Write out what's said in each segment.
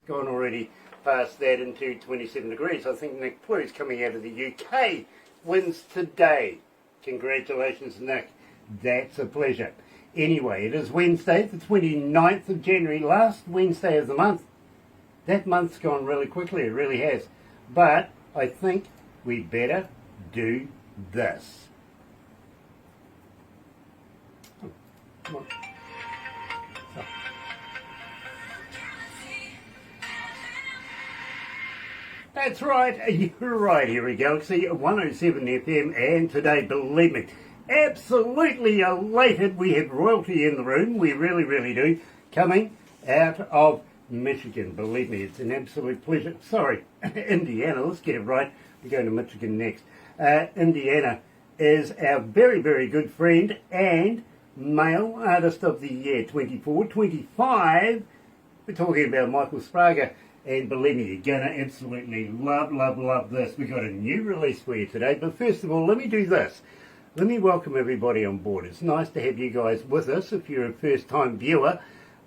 gone already past that into 27 degrees. I think Nick Plu's coming out of the UK. Wins today. Congratulations, Nick. That's a pleasure. Anyway, it is Wednesday, the 29th of January, last Wednesday of the month. That month's gone really quickly, it really has. But I think we better do this. Oh, come on. So. That's right, you're right here at Galaxy 107 FM, and today, believe me, absolutely elated. We have royalty in the room, we really, really do, coming out of Michigan. Believe me, it's an absolute pleasure. Sorry, Indiana, let's get it right. We're going to Michigan next. Indiana is our very, very good friend and Male Artist of the Year 24-25. We're talking about Michael Sparger. And believe me, you're going to absolutely love, love, love this. We've got a new release for you today. But first of all, let me do this. Let me welcome everybody on board. It's nice to have you guys with us. If you're a first-time viewer,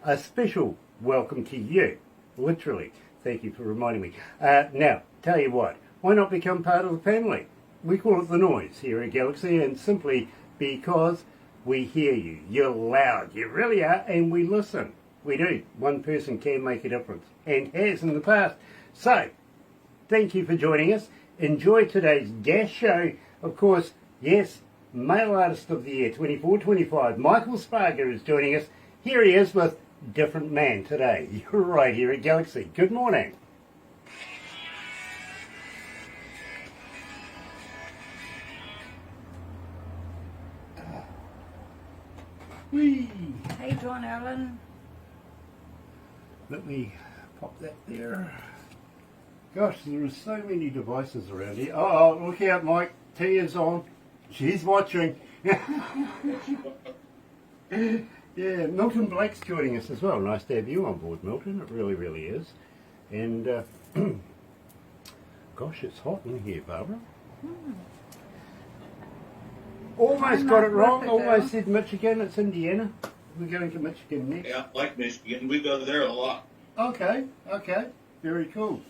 a special welcome to you. Literally. Thank you for reminding me. Now, tell you what. Why not become part of the family? We call it the noise here at Galaxy, and simply because we hear you. You're loud. You really are, and we listen. We do. One person can make a difference, and has in the past. So, thank you for joining us. Enjoy today's guest show. Of course, yes, Male Artist of the Year 24-25. Michael Sparger is joining us. Here he is with Different Man today. You're right here at Galaxy. Good morning. Whee! How you doing, Ellen? Let me pop that there. Gosh, there are so many devices around here. Oh, look out, Mike. Tia's on. She's watching. Yeah, Milton Blake's joining us as well. Nice to have you on board, Milton. It really, really is. And, gosh, it's hot in here, Barbara. Almost got it wrong. Almost said Michigan. It's Indiana. We're going to Michigan next. Yeah, I like Michigan. We go there a lot. Okay. Very cool.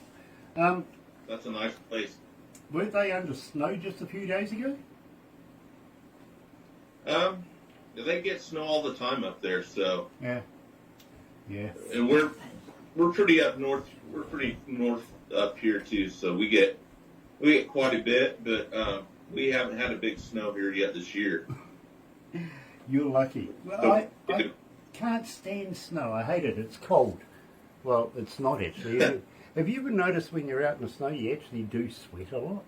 That's a nice place. Weren't they under snow just a few days ago? They get snow all the time up there, so. Yeah. And we're pretty up north. We're pretty north up here too, so we get quite a bit, but we haven't had a big snow here yet this year. You're lucky. Well, I can't stand snow. I hate it. It's cold. Well, it's not actually. Have you ever noticed when you're out in the snow, you actually do sweat a lot?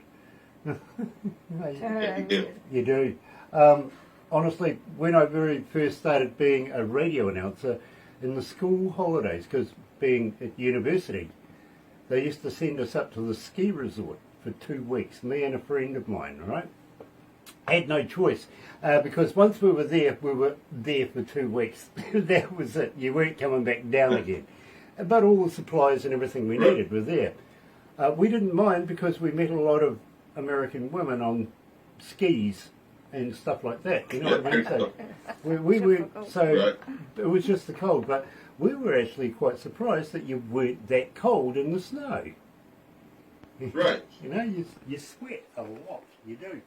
Yeah, you do. You do. Honestly, when I very first started being a radio announcer in the school holidays, because being at university, they used to send us up to the ski resort for 2 weeks, me and a friend of mine, right? Had no choice, because once we were there for 2 weeks. That was it. You weren't coming back down again. But all the supplies and everything we needed were there. We didn't mind because we met a lot of American women on skis and stuff like that. You know what I mean? So we weren't. So it was just the cold. But we were actually quite surprised that you weren't that cold in the snow. Right. You know, you sweat a lot. You do.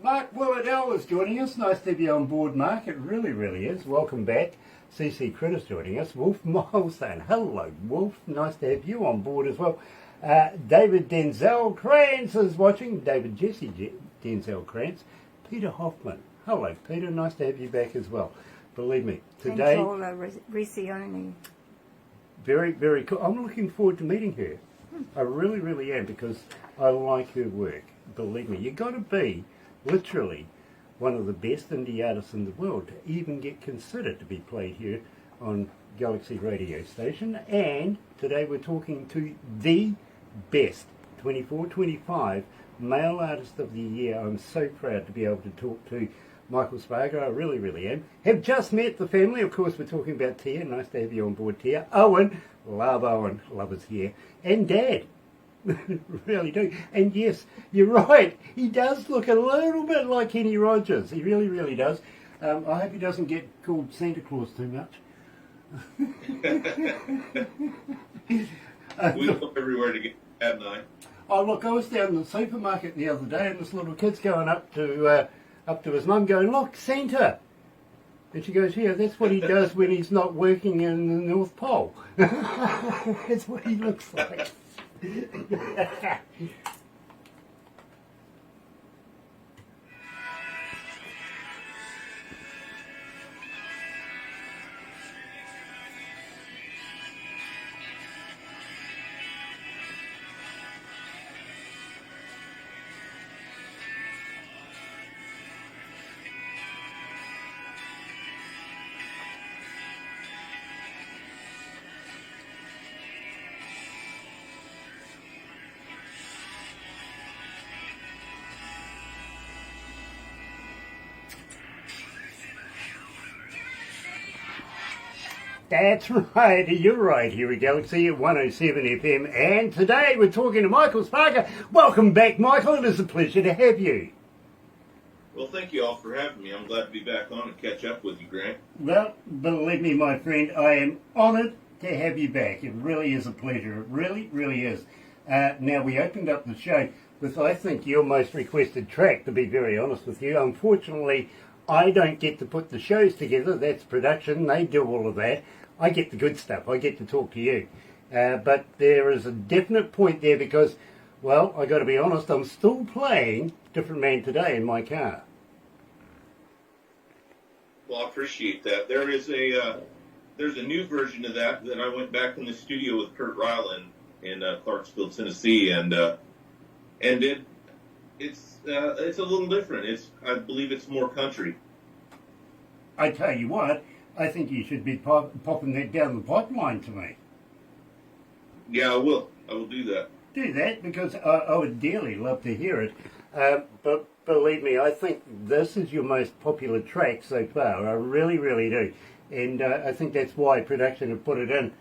Mark Willardell is joining us. Nice to have you on board, Mark. It really, really is. Welcome back. CC Critter's joining us. Wolf Milestone. Hello, Wolf. Nice to have you on board as well. David Denzel Krantz is watching. David Jesse Denzel Krantz. Peter Hoffman. Hello, Peter. Nice to have you back as well. Believe me, today... And Paula Riccioni. Very, very cool. I'm looking forward to meeting her. I really, really am, because I like her work. Believe me, you've got to be literally one of the best indie artists in the world to even get considered to be played here on Galaxy radio station. And today we're talking to the best 24-25 Male Artist of the Year. I'm so proud to be able to talk to Michael Sparger. I really, really am. Have just met the family. Of course, we're talking about Tia. Nice to have you on board, Tia. Owen. Love is here. And Dad. Really do. And yes, you're right. He does look a little bit like Kenny Rogers. He really, really does. I hope he doesn't get called Santa Claus too much. We go everywhere to get at night. Oh, look, I was down in the supermarket the other day and this little kid's going up to his mum going, look, Santa. And she goes, yeah, that's what he does when he's not working in the North Pole. That's what he looks like. That's right, you're right here at Galaxy 107 FM, and today we're talking to Michael Sparger. Welcome back, Michael, it is a pleasure to have you. Well, thank you all for having me. I'm glad to be back on and catch up with you, Grant. Well, believe me, my friend, I am honoured to have you back. It really is a pleasure, it really, really is. Now, we opened up the show with, I think, your most requested track, to be very honest with you. Unfortunately, I don't get to put the shows together, that's production, they do all of that. I get the good stuff, I get to talk to you. But there is a definite point there because, well, I got to be honest, I'm still playing Different Man Today in my car. Well, I appreciate that. There's a new version of that I went back in the studio with Kurt Ryland in Clarksville, Tennessee, and it's a little different. I believe it's more country. I tell you what, I think you should be popping that down the pipeline to me. Yeah, I will. I will do that. Do that because I would dearly love to hear it. But believe me, I think this is your most popular track so far. I really, really do. And I think that's why production have put it in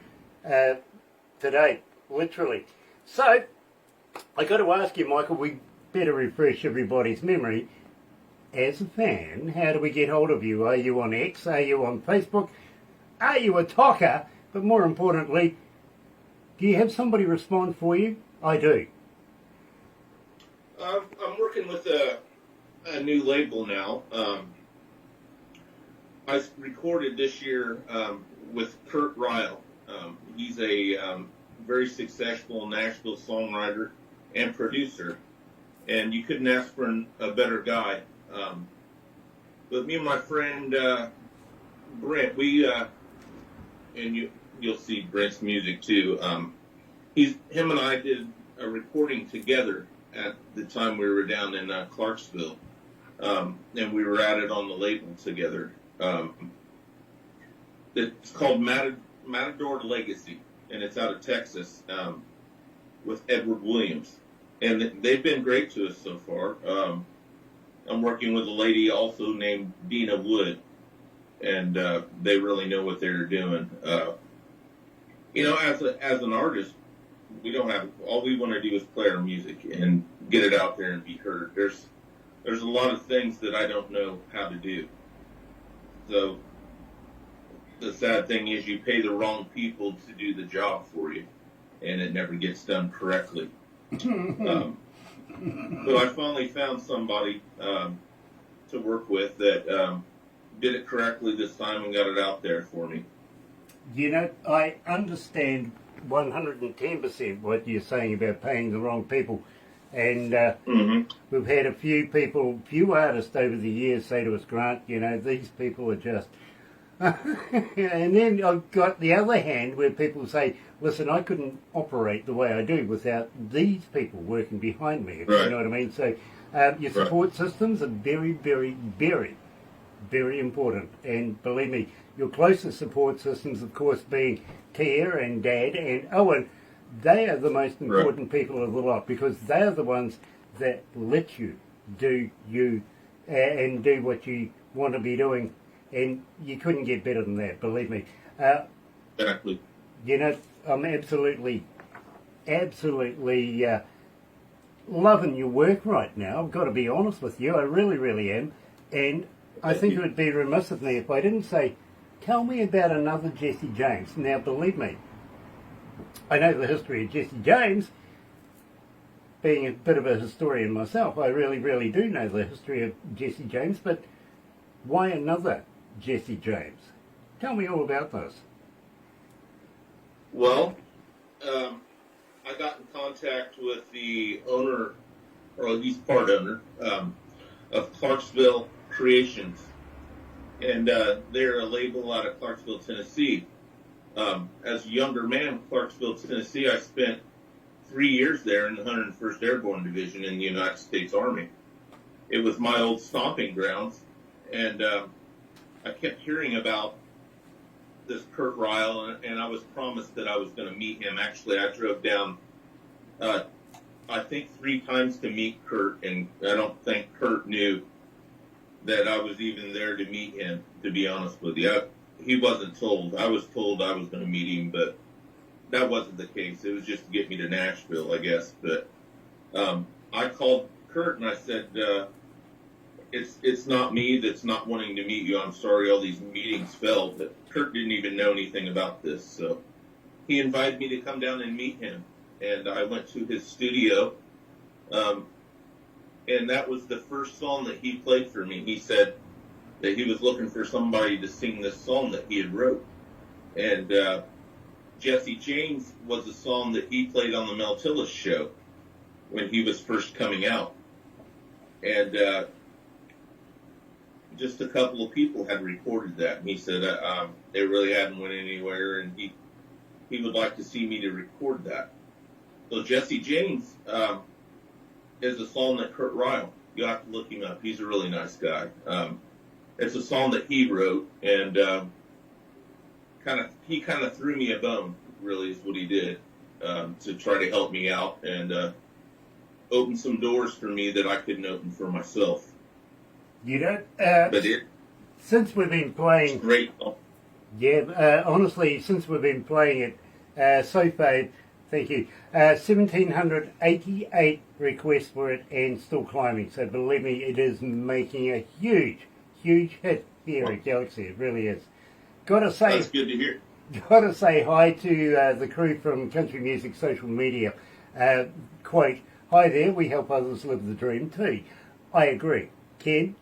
today, literally. So, I got to ask you, Michael, we better refresh everybody's memory. As a fan, how do we get hold of you? Are you on X? Are you on Facebook? Are you a talker? But more importantly, do you have somebody respond for you? I do. I'm working with a new label now. I recorded this year with Kurt Ryle. He's a very successful Nashville songwriter and producer, and you couldn't ask for a better guy. But me and my friend Brent, and you'll see Brent's music too. Him and I did a recording together at the time we were down in Clarksville, and we were at it on the label together. It's called Matador Legacy, and it's out of Texas with Edward Williams, and they've been great to us so far. I'm working with a lady also named Dina Wood, and they really know what they're doing. As an artist, we don't have, all we want to do is play our music and get it out there and be heard. There's a lot of things that I don't know how to do. So the sad thing is you pay the wrong people to do the job for you, and it never gets done correctly. But I finally found somebody to work with that did it correctly this time and got it out there for me. You know, I understand 110% what you're saying about paying the wrong people. And we've had a few artists over the years say to us, Grant, you know, these people are just... And then I've got the other hand where people say, listen, I couldn't operate the way I do without these people working behind me, if you know what I mean. So your support systems are very, very, very, very important. And believe me, your closest support systems, of course, being Tia and Dad and Owen, they are the most important people of the lot because they are the ones that let you do you and do what you want to be doing. And you couldn't get better than that, believe me. Exactly. You know, I'm absolutely loving your work right now. I've got to be honest with you. I really, really am. And I think it would be remiss of me if I didn't say, tell me about another Jesse James. Now, believe me, I know the history of Jesse James. Being a bit of a historian myself, I really, really do know the history of Jesse James, but why another Jesse James? Tell me all about this. Well, I got in contact with the owner, or at least part owner, of Clarksville Creations, and they're a label out of Clarksville, Tennessee. As a younger man, Clarksville, Tennessee, I spent 3 years there in the 101st Airborne Division in the United States Army. It was my old stomping grounds, and I kept hearing about this Kurt Ryle, and I was promised that I was going to meet him. Actually, I drove down, I think 3 times to meet Kurt, and I don't think Kurt knew that I was even there to meet him, to be honest with you. He wasn't told. I was told I was going to meet him, but that wasn't the case. It was just to get me to Nashville, I guess. But I called Kurt and I said, it's not me that's not wanting to meet you. I'm sorry all these meetings fell. But Kurt didn't even know anything about this. So he invited me to come down and meet him. And I went to his studio. And that was the first song that he played for me. He said that he was looking for somebody to sing this song that he had wrote. And Jesse James was a song that he played on the Mel Tillis show when he was first coming out. And just a couple of people had recorded that. And he said it really hadn't went anywhere, and he would like to see me to record that. So Jesse James is a song that Kurt Ryle, you have to look him up. He's a really nice guy. It's a song that he wrote, and he kind of threw me a bone, really, is what he did, to try to help me out and open some doors for me that I couldn't open for myself. You don't. But since we've been playing, great. Yeah, honestly, since we've been playing it so far, thank you. 1,788 requests for it, and still climbing. So believe me, it is making a huge hit here at Galaxy. It really is. That's good to hear. Gotta say hi to the crew from Country Music Social Media. Quote, hi there, we help others live the dream too. I agree. Ken,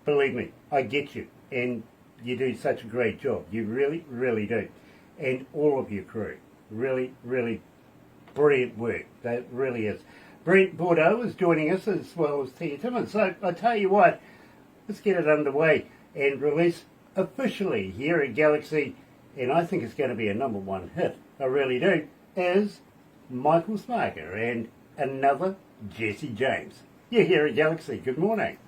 believe me, I get you. And you do such a great job. You really, really do. And all of your crew. Really, really brilliant work. That really is. Brent Bordeaux is joining us as well as Tia Timmons. So I tell you what, let's get it underway and release officially here at Galaxy, and I think it's going to be a #1 hit, I really do, is Michael Sparger and another Jesse James. You're here at Galaxy. Good morning.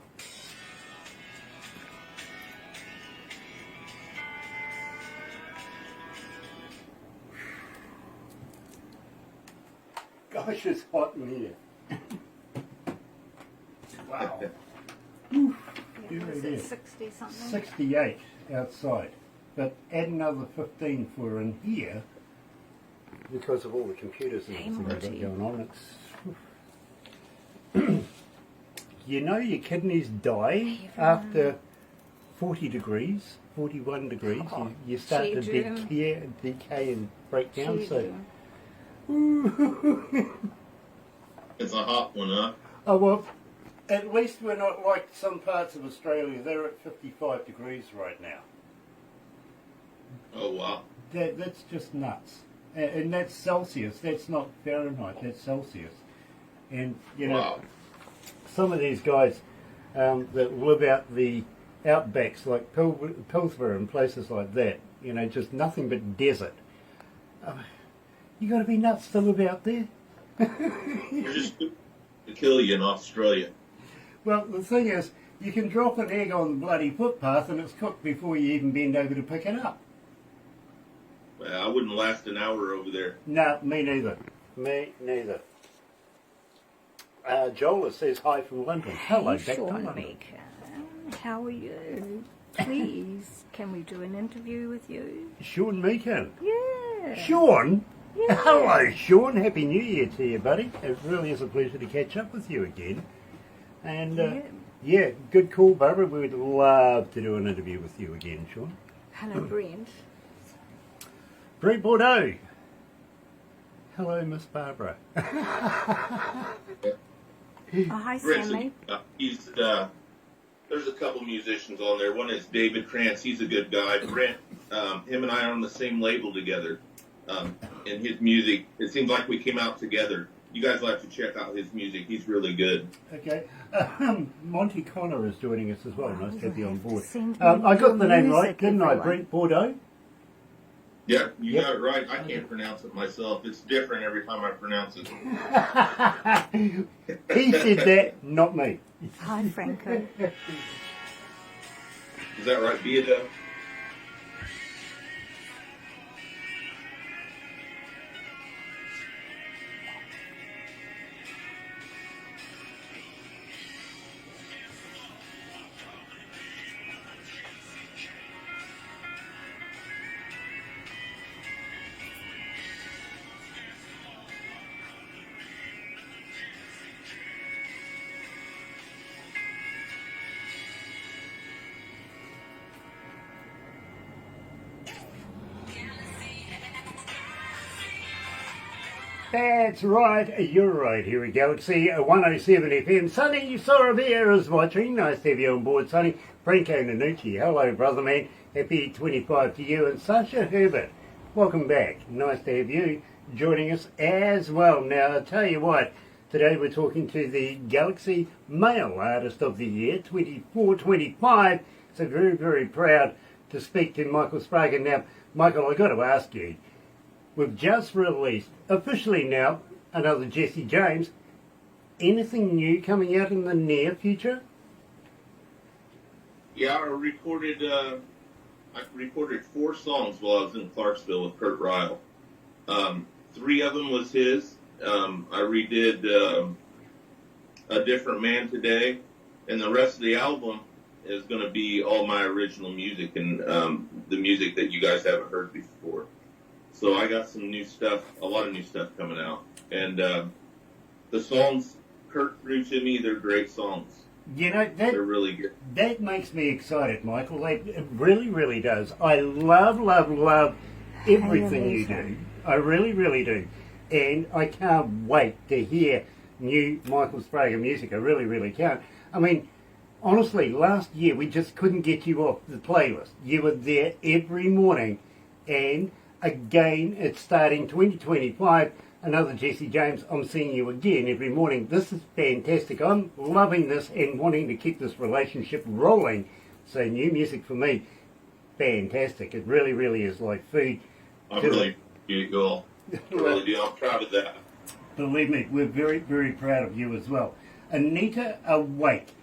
Gosh, it's hot in here. Wow. Yeah, was it 60 something? 68 outside, but add another 15 for in here because of all the computers and everything they've got going on. It's you know your kidneys die after 40 degrees, 41 degrees. You start to decay and break down. So it's a hot one, huh? Oh well. At least we're not like some parts of Australia. They're at 55 degrees right now. Oh, wow. That's just nuts. And that's Celsius. That's not Fahrenheit. That's Celsius. And, you know, wow. Some of these guys that live out the outbacks, like Pilsner and places like that, you know, just nothing but desert. You got to be nuts to live out there. You're just to kill you in Australia. Well, the thing is, you can drop an egg on the bloody footpath and it's cooked before you even bend over to pick it up. Well, I wouldn't last an hour over there. No, me neither. Me neither. Joel says hi from London. Hello, back to London. How are you? Please, can we do an interview with you? Sean Meekin. Yeah. Sean? Yeah. Hello, Sean. Happy New Year to you, buddy. It really is a pleasure to catch up with you again. And, yeah, good call, Barbara. We would love to do an interview with you again, Sean. Hello, Brent. Brent Bordeaux. Hello, Miss Barbara. Oh, hi, Brent's Sammy. there's a couple musicians on there. One is David Krantz. He's a good guy. Brent, him and I are on the same label together. And his music, it seems like we came out together. You guys will have to check out his music. He's really good. Okay. Monty Connor is joining us as well. Nice to have you on board. Send me I got the name music, right, didn't I? everyone. Brent Bordeaux? Yeah, you Yep. got it right. I can't pronounce it myself. It's different every time I pronounce it. He said that, not me. Hi, Franco. Is that right, Beata? That's right, you're right. Here we go. Galaxy 107 FM. Sonny Sorabia is watching. Nice to have you on board, Sonny. Franco Nanucci, hello, brother man. Happy 25 to you. And Sasha Herbert, welcome back. Nice to have you joining us as well. Now, I'll tell you what, today we're talking to the Galaxy Male Artist of the Year, 24-25. So very, very proud to speak to Michael Sparger. Now, Michael, I've got to ask you, we've just released, officially now, another Jesse James. Anything new coming out in the near future? Yeah, I recorded 4 songs while I was in Clarksville with Kurt Ryle. 3 of them was his. I redid A Different Man Today, and the rest of the album is going to be all my original music and the music that you guys haven't heard before. So I got some new stuff, a lot of new stuff coming out. And the songs Kurt threw to me, they're great songs. You know, They're really good. that makes me excited, Michael. It really, really does. I love, love, love everything you do. I really, really do. And I can't wait to hear new Michael Sparger music. I really, really can't. I mean, honestly, last year we just couldn't get you off the playlist. You were there every morning. And again, it's starting 2025. Another Jesse James, I'm seeing you again every morning. This is fantastic. I'm loving this and wanting to keep this relationship rolling. So new music for me, fantastic. It really, really is like food. I'm really cool. I really do. I'm proud of that. Believe me, we're very, very proud of you as well. Anita Awake,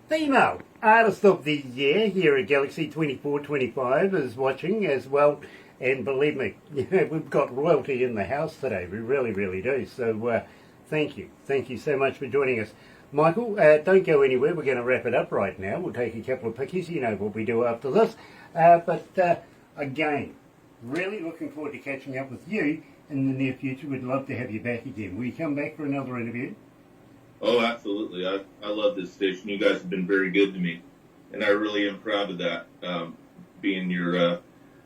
female artist of the year here at Galaxy 2425 is watching as well. And believe me, we've got royalty in the house today. We really, really do. So thank you. Thank you so much for joining us. Michael, don't go anywhere. We're going to wrap it up right now. We'll take a couple of pickies. You know what we do after this. But again, really looking forward to catching up with you in the near future. We'd love to have you back again. Will you come back for another interview? Oh, absolutely. I love this station. You guys have been very good to me. And I really am proud of that, being your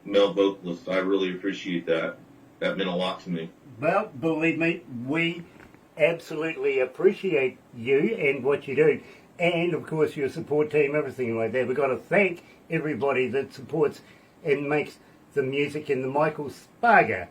male vocalist. I really appreciate that. That meant a lot to me. Well, believe me, we absolutely appreciate you and what you do. And, of course, your support team, everything like that. We've got to thank everybody that supports and makes the music in the Michael Sparger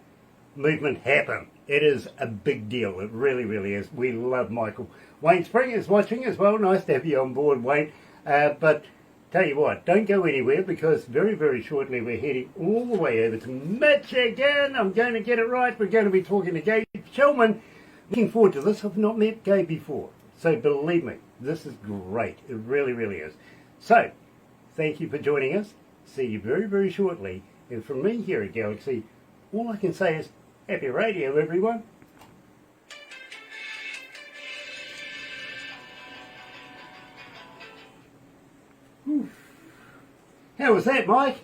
movement happen. It is a big deal. It really, really is. We love Michael. Wayne Spring is watching as well. Nice to have you on board, Wayne. But tell you what, don't go anywhere because very, very shortly we're heading all the way over to Michigan. I'm going to get it right. We're going to be talking to Gabe Shulman. Looking forward to this. I've not met Gabe before. So believe me, this is great. It really, really is. So, thank you for joining us. See you very, very shortly. And from me here at Galaxy, all I can say is happy radio, everyone. How was that, Mike?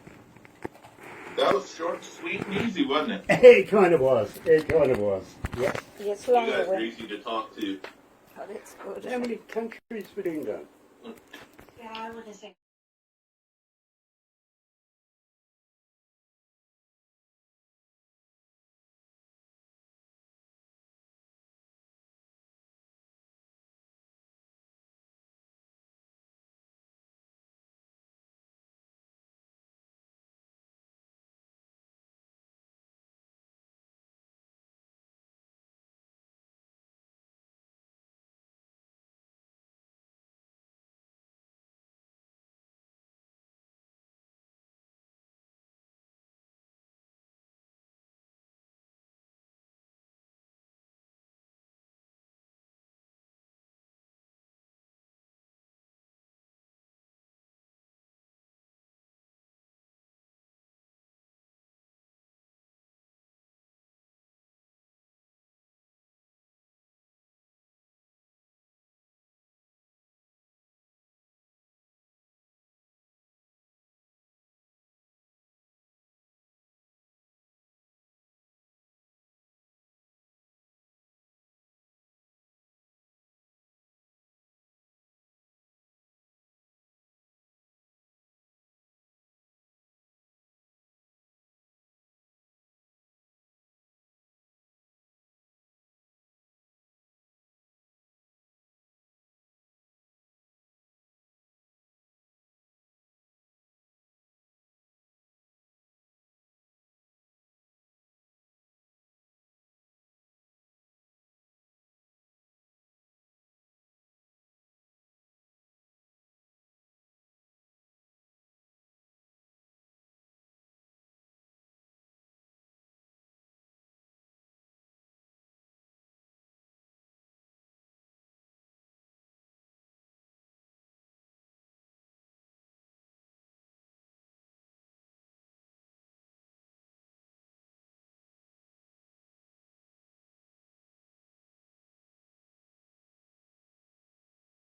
That was short, sweet, and easy, wasn't it? It kind of was. It kind of was. Yeah. Yes, You longer guys are one. easy to talk to. Oh, that's good. How many countries we doing? Yeah, I want to say